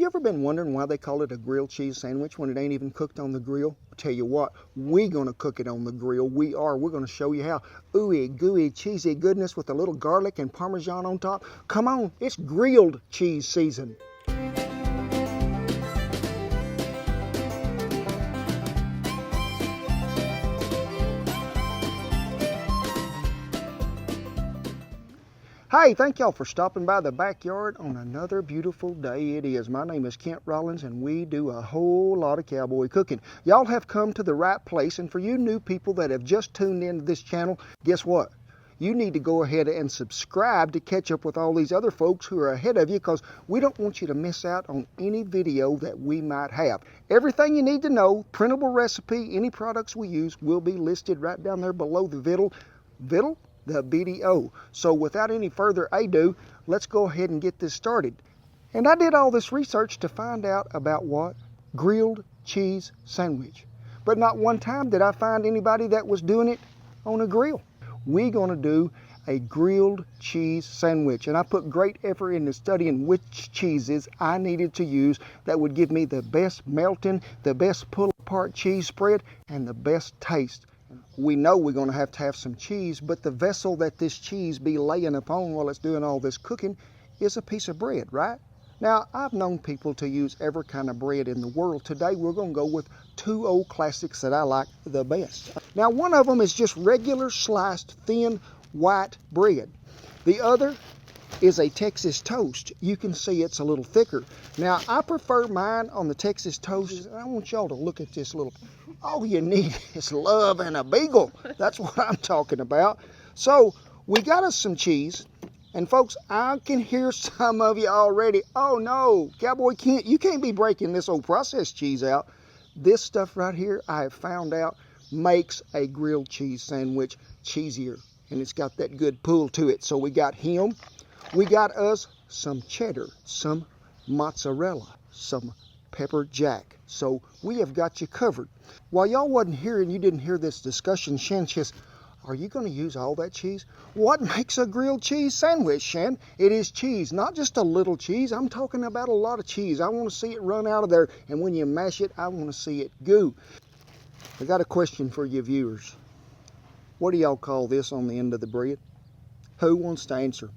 you ever been wondering why they call it a grilled cheese sandwich when it ain't even cooked on the grill? I'll tell you what, we're going to cook it on the grill. We're going to show you how. Ooey, gooey, cheesy goodness with a little garlic and Parmesan on top. Come on, it's grilled cheese season. Hey, thank y'all for stopping by the backyard on another beautiful day it is. My name is Kent Rollins, and we do a whole lot of cowboy cooking. Y'all have come to the right place, and for you new people that have just tuned into this channel, guess what? You need to go ahead and subscribe to catch up with all these other folks who are ahead of you, because we don't want you to miss out on any video that we might have. Everything you need to know, printable recipe, any products we use will be listed right down there below the the video. So without any further ado, let's go ahead and get this started. And I did all this research to find out about what? Grilled cheese sandwich. But not one time did I find anybody that was doing it on a grill. We're going to do a grilled cheese sandwich, and I put great effort into studying which cheeses I needed to use that would give me the best melting, the best pull apart cheese spread, and the best taste. We know we're going to have some cheese, but the vessel that this cheese be laying upon while it's doing all this cooking is a piece of bread, right? Now, I've known people to use every kind of bread in the world. Today, we're going to go with two old classics that I like the best. Now, one of them is just regular sliced thin white bread. The other is a Texas toast. You can see it's a little thicker. Now, I prefer mine on the Texas toast. I want y'all to look at this little, all you need is love and a beagle. That's what I'm talking about. So, we got us some cheese. And folks, I can hear some of you already. Oh no, Cowboy, you can't be breaking this old processed cheese out. This stuff right here, I have found out, makes a grilled cheese sandwich cheesier. And it's got that good pull to it. So we got him. We got us some cheddar, some mozzarella, some pepper jack. So we have got you covered. While y'all wasn't here and you didn't hear this discussion, Shan says, are you going to use all that cheese? What makes a grilled cheese sandwich, Shan? It is cheese, not just a little cheese. I'm talking about a lot of cheese. I want to see it run out of there. And when you mash it, I want to see it goo. I got a question for you viewers. What do y'all call this on the end of the bread? Who wants to answer?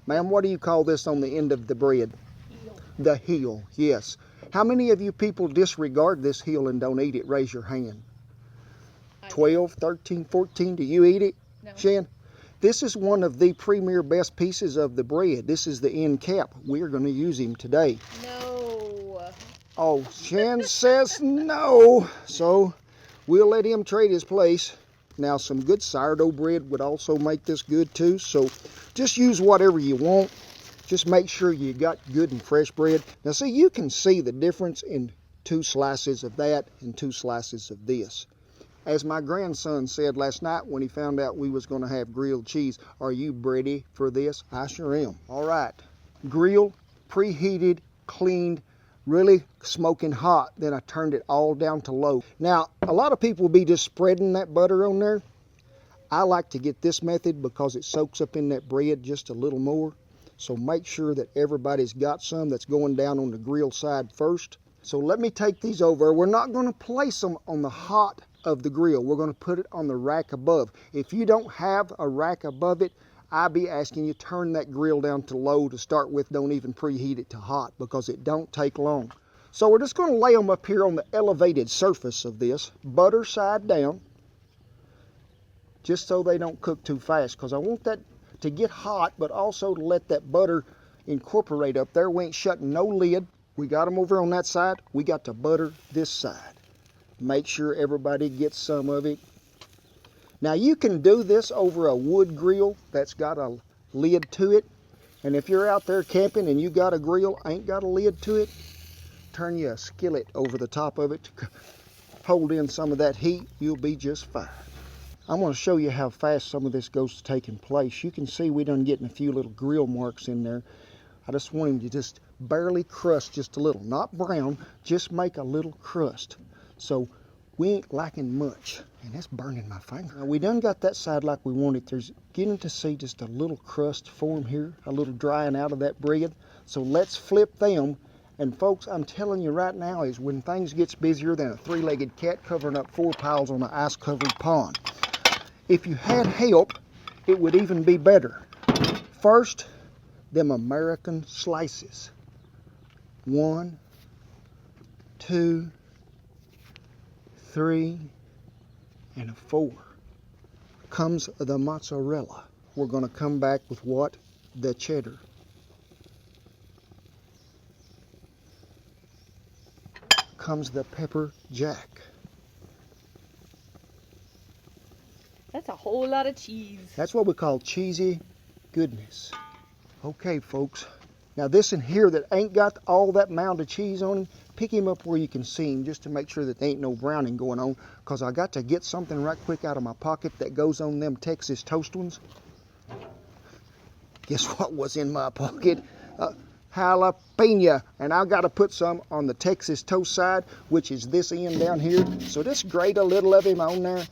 Ma'am, what do you call this on the end of the bread? Heel. The heel, yes. How many of you people disregard this heel and don't eat it? Raise your hand. 12, 13, 14, do you eat it? No. Shan? This is one of the premier best pieces of the bread. This is the end cap. We are going to use him today. No. Oh, Shan says no. So we'll let him trade his place. Now, some good sourdough bread would also make this good too. So just use whatever you want. Just make sure you got good and fresh bread. Now, see, you can see the difference in 2 slices of that and 2 slices of this. As my grandson said last night when he found out we was going to have grilled cheese, are you ready for this? I sure am. All right. Grilled, preheated, cleaned, really smoking hot. Then I turned it all down to low. Now, a lot of people will be just spreading that butter on there. I like to get this method because it soaks up in that bread just a little more. So make sure that everybody's got some that's going down on the grill side first. So let me take these over. We're not going to place them on the hot of the grill. We're going to put it on the rack above. If you don't have a rack above it, I'll be asking you turn that grill down to low to start with. Don't even preheat it to hot because it don't take long. So we're just going to lay them up here on the elevated surface of this, butter side down, just so they don't cook too fast, because I want that to get hot, but also to let that butter incorporate up there. We ain't shutting no lid. We got them over on that side. We got to butter this side. Make sure everybody gets some of it. Now, you can do this over a wood grill that's got a lid to it. And if you're out there camping and you got a grill, ain't got a lid to it, turn you a skillet over the top of it to hold in some of that heat. You'll be just fine. I'm going to show you how fast some of this goes to taking place. You can see we done getting a few little grill marks in there. I just want him to just barely crust just a little. Not brown, just make a little crust. So we ain't lacking much. And that's burning my finger. Now, we done got that side like we wanted. There's getting to see just a little crust form here, a little drying out of that bread. So let's flip them And folks, I'm telling you right now is when things gets busier than a three-legged cat covering up 4 piles on an ice-covered pond. If you had help, it would even be better. First, them American slices. 1, 2, 3, and a 4. Comes the mozzarella. We're going to come back with what? The cheddar. Comes the pepper jack. That's a whole lot of cheese. That's what we call cheesy goodness. Okay, folks. Now this in here that ain't got all that mound of cheese on him, pick him up where you can see him just to make sure that there ain't no browning going on, because I got to get something right quick out of my pocket that goes on them Texas toast ones. Guess what was in my pocket? Jalapeno, and I've got to put some on the Texas toast side, which is this end down here. So just grate a little of him on there.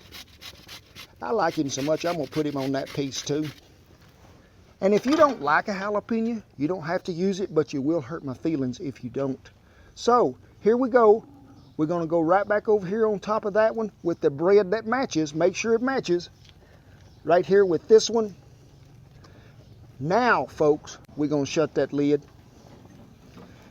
I like him so much, I'm going to put him on that piece too. And if you don't like a jalapeno, you don't have to use it, but you will hurt my feelings if you don't. So here we go. We're going to go right back over here on top of that one with the bread that matches. Make sure it matches. Right here with this one. Now, folks, we're going to shut that lid.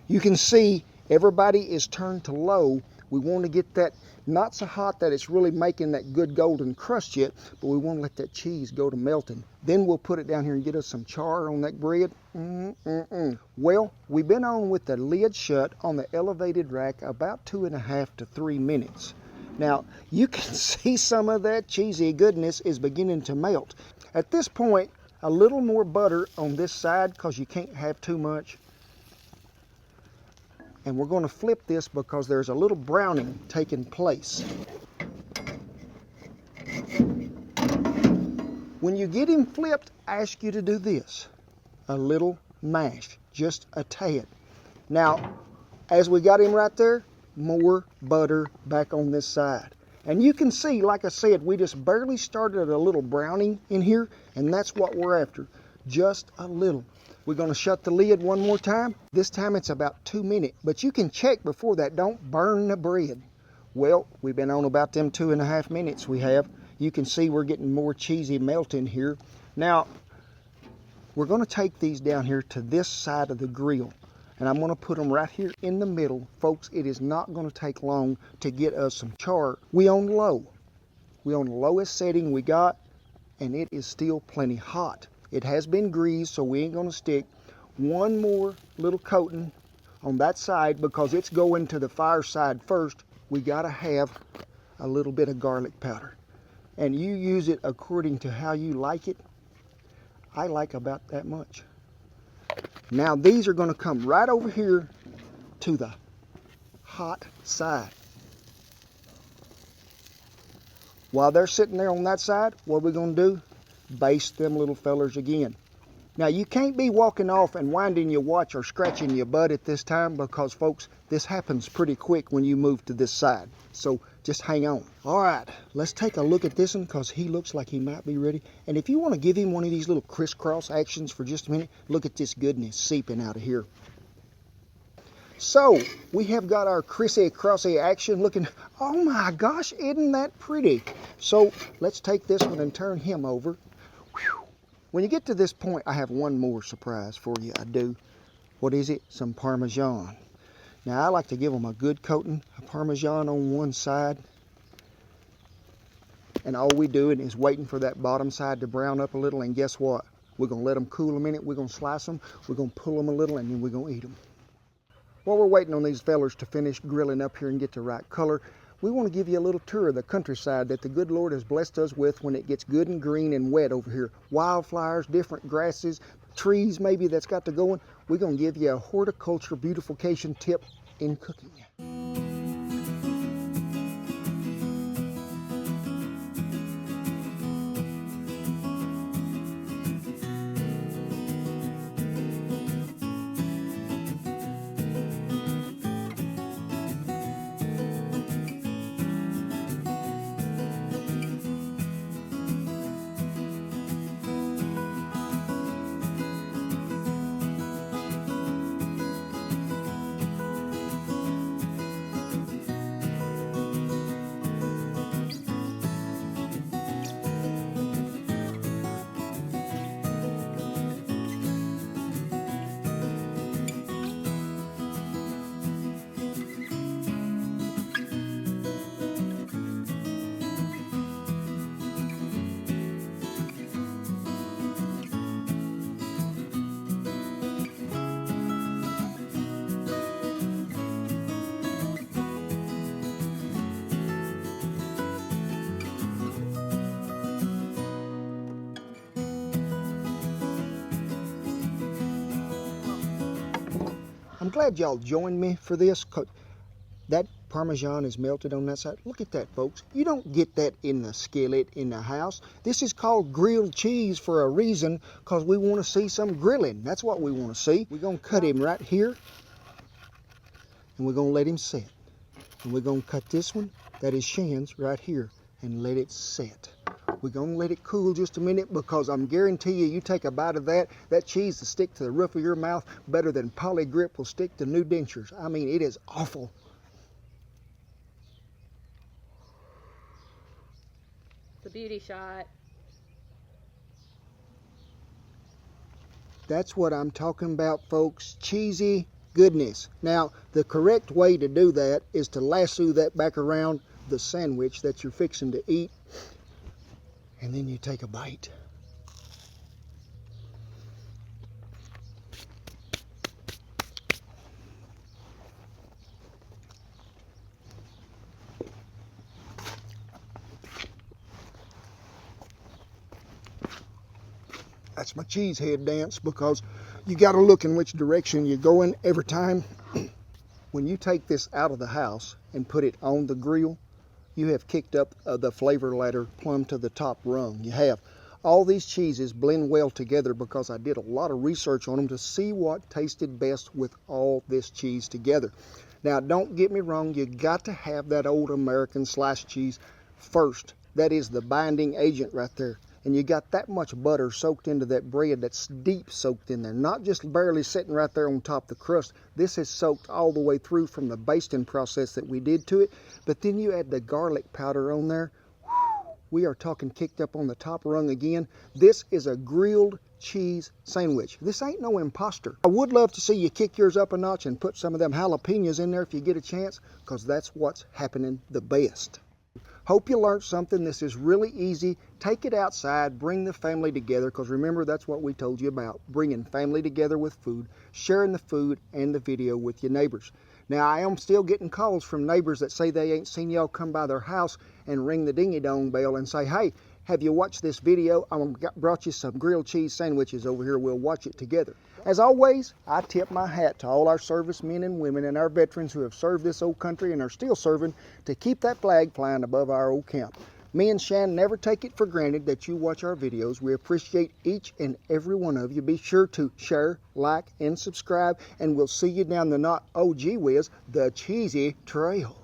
You can see everybody is turned to low. We want to get that not so hot that it's really making that good golden crust yet, but we want to let that cheese go to melting. Then we'll put it down here and get us some char on that bread. Well, we've been on with the lid shut on the elevated rack about 2.5 to 3 minutes. Now, you can see some of that cheesy goodness is beginning to melt. At this point, a little more butter on this side because you can't have too much. And we're going to flip this because there's a little browning taking place. When you get him flipped, I ask you to do this. A little mash, just a tad. Now, as we got him right there, more butter back on this side. And you can see, like I said, we just barely started a little browning in here, and that's what we're after, just a little. We're going to shut the lid one more time. This time it's about 2 minutes, but you can check before that. Don't burn the bread. Well, we've been on about them 2.5 minutes we have. You can see we're getting more cheesy melting here. Now, we're going to take these down here to this side of the grill, and I'm going to put them right here in the middle. Folks, it is not going to take long to get us some char. We on low. We on the lowest setting we got, and it is still plenty hot. It has been greased, so we ain't going to stick. One more little coating on that side because it's going to the fire side first. We got to have a little bit of garlic powder. And you use it according to how you like it. I like about that much. Now these are going to come right over here to the hot side. While they're sitting there on that side, what are we going to do? Baste them little fellers again. Now you can't be walking off and winding your watch or scratching your butt at this time because, folks, this happens pretty quick when you move to this side. So just hang on. All right, let's take a look at this one because he looks like he might be ready. And if you want to give him one of these little crisscross actions for just a minute, look at this goodness seeping out of here. So we have got our crissy-crossy action looking. Oh my gosh, isn't that pretty? So let's take this one and turn him over. Whew. When you get to this point, I have one more surprise for you. I do. What is it? Some Parmesan. Now I like to give them a good coating of Parmesan on one side. And all we doing is waiting for that bottom side to brown up a little. And guess what? We're going to let them cool a minute. We're going to slice them. We're going to pull them a little, and then we're going to eat them. While we're waiting on these fellers to finish grilling up here and get the right color, we want to give you a little tour of the countryside that the good Lord has blessed us with when it gets good and green and wet over here. Wildflowers, different grasses, trees maybe that's got to going. We're going to give you a horticulture beautification tip in cooking. glad y'all joined me for this. That Parmesan is melted on that side. Look at that, folks. You don't get that in the skillet in the house. This is called grilled cheese for a reason, because we want to see some grilling. That's what we want to see. We're going to cut him right here, and we're going to let him set. And we're going to cut this one, that is shins, right here, and let it set. We're going to let it cool just a minute, because I'm guarantee you take a bite of that cheese will stick to the roof of your mouth better than Poly Grip will stick to new dentures. I mean, it is awful. It's a beauty shot. That's what I'm talking about, folks. Cheesy goodness. Now, the correct way to do that is to lasso that back around the sandwich that you're fixing to eat, and then you take a bite. That's my cheese head dance, because you got to look in which direction you're going every time. When you take this out of the house and put it on the grill, you have kicked up the flavor ladder plumb to the top rung. You have. All these cheeses blend well together, because I did a lot of research on them to see what tasted best with all this cheese together. Now, don't get me wrong, you got to have that old American sliced cheese first. That is the binding agent right there. And you got that much butter soaked into that bread that's deep soaked in there, not just barely sitting right there on top of the crust. This is soaked all the way through from the basting process that we did to it. But then you add the garlic powder on there. We are talking kicked up on the top rung again. This is a grilled cheese sandwich. This ain't no imposter. I would love to see you kick yours up a notch and put some of them jalapenos in there if you get a chance, because that's what's happening the best. Hope you learned something. This is really easy. Take it outside, bring the family together, because remember, that's what we told you about, bringing family together with food, sharing the food and the video with your neighbors. Now, I am still getting calls from neighbors that say they ain't seen y'all come by their house and ring the dingy-dong bell and say, hey, have you watched this video? I brought you some grilled cheese sandwiches over here. We'll watch it together. As always, I tip my hat to all our servicemen and women and our veterans who have served this old country and are still serving to keep that flag flying above our old camp. Me and Shan never take it for granted that you watch our videos. We appreciate each and every one of you. Be sure to share, like, and subscribe, and we'll see you down the not, oh gee whiz, the cheesy trail.